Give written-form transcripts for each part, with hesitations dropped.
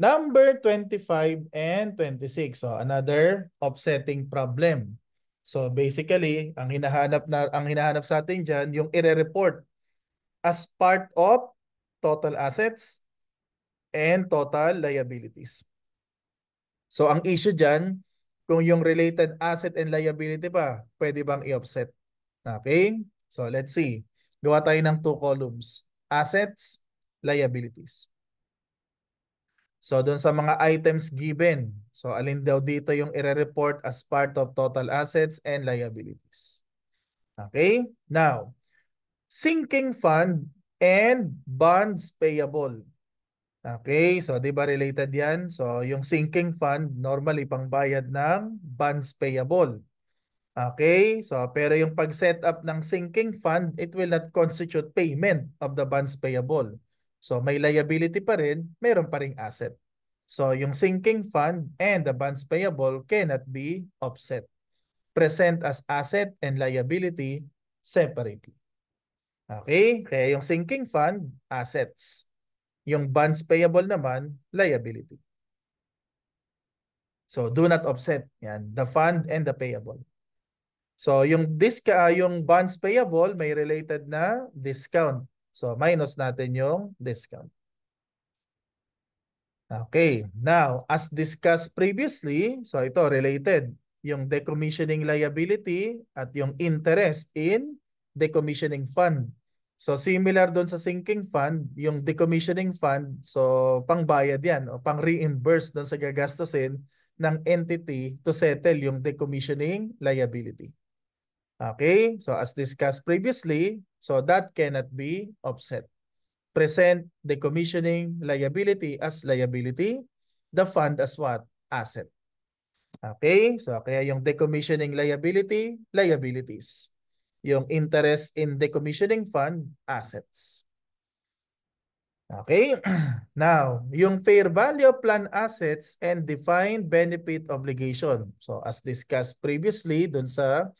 Number 25 and 26. So another offsetting problem. So basically, ang hinahanap sa atin diyan yung ire-report as part of total assets and total liabilities. So ang issue diyan, kung yung related asset and liability pa, pwede bang i-offset? Okay? So let's see. Gawa tayo ng two columns. Assets, liabilities. So doon sa mga items given, so alin daw dito yung ire-report as part of total assets and liabilities. Okay? Now, sinking fund and bonds payable. Okay, so 'di ba related 'yan? So yung sinking fund normally pangbayad ng bonds payable. Okay, so pero yung pag-set up ng sinking fund, it will not constitute payment of the bonds payable. So may liability pa rin, meron pa ring asset. So yung sinking fund and the bonds payable cannot be offset. Present as asset and liability separately. Okay, kaya yung sinking fund, assets. Yung bonds payable naman, liability. So do not offset. Yan, the fund and the payable. So yung bonds payable may related na discount. So minus natin yung discount. Okay, now as discussed previously, so ito related, yung decommissioning liability at yung interest in decommissioning fund. So similar doon sa sinking fund, yung decommissioning fund, so pangbayad yan o pang-reimburse doon sa gagastusin ng entity to settle yung decommissioning liability. Okay, so as discussed previously, so that cannot be offset. Present decommissioning liability as liability, the fund as what? Asset. Okay, so kaya yung decommissioning liability, liabilities. Yung interest in decommissioning fund, assets. Okay, now, yung fair value of plan assets and defined benefit obligation. So as discussed previously dun sa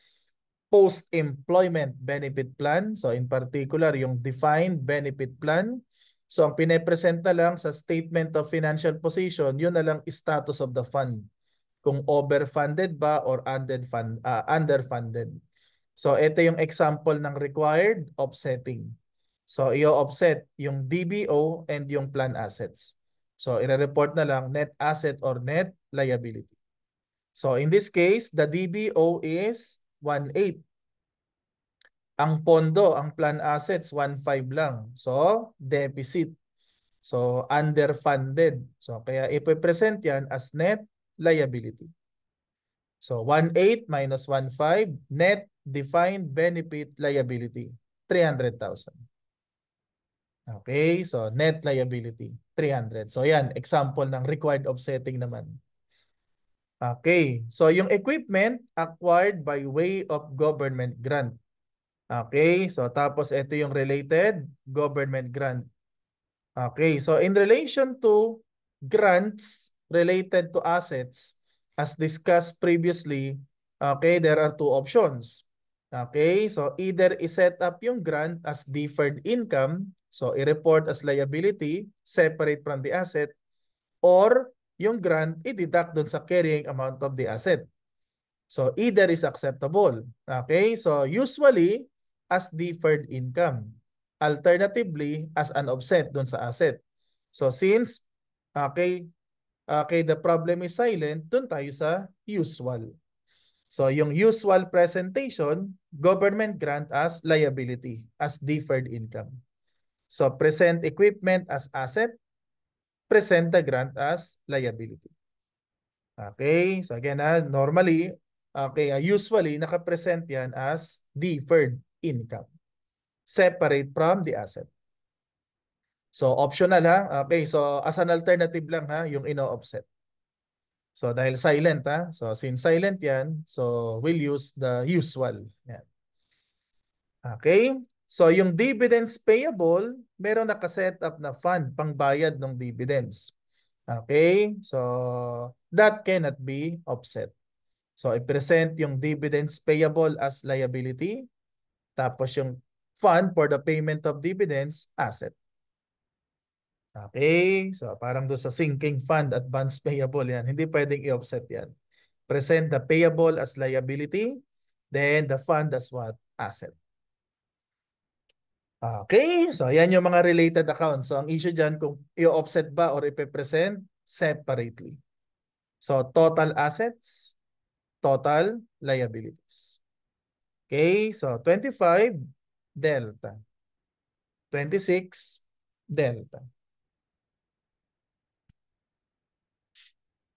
post-employment benefit plan. So in particular, yung defined benefit plan. So ang pinepresenta lang sa statement of financial position, yun na lang status of the fund. Kung overfunded ba or underfunded. So ito yung example ng required offsetting. So i-offset yung DBO and yung plan assets. So i-report na lang net asset or net liability. So in this case, the DBO is 1/8. Ang pondo, ang plan assets, 1/5 lang. So, deficit. So, underfunded. So, kaya ipipresent yan as net liability. So, 1/8 minus 1/5, net defined benefit liability, 300,000. Okay, so net liability, 300. So, yan, example ng required offsetting naman. Okay, so yung equipment acquired by way of government grant. Okay, so tapos ito yung related government grant. Okay, so in relation to grants related to assets, as discussed previously, okay, there are two options. Okay, so either i-set up yung grant as deferred income, so i-report as liability, separate from the asset, or yung grant i-deduct dun sa carrying amount of the asset. So either is acceptable. Okay, so usually as deferred income. Alternatively, as an offset dun sa asset. So since, okay, the problem is silent, dun tayo sa usual. So yung usual presentation, government grant as liability, as deferred income. So present equipment as asset, present the grant as liability. Okay, so again, normally, okay, usually nakapresent yan as deferred income. Separate from the asset. So optional ha. Okay, so as an alternative lang ha, yung ino-offset. So dahil silent ha. So since silent yan, so we'll use the usual. Yan. Okay, so yung dividends payable, meron nakaset up na fund pangbayad ng dividends. Okay, so that cannot be offset. So i-present yung dividends payable as liability, tapos yung fund for the payment of dividends, asset. Okay, so parang doon sa sinking fund, advance payable yan. Hindi pwedeng i-offset yan. Present the payable as liability, then the fund as what? Asset. Okay, so yan yung mga related accounts. So ang issue dyan kung i-offset ba or ipe-present separately. So total assets, total liabilities. Okay, so 25 delta. 26 delta.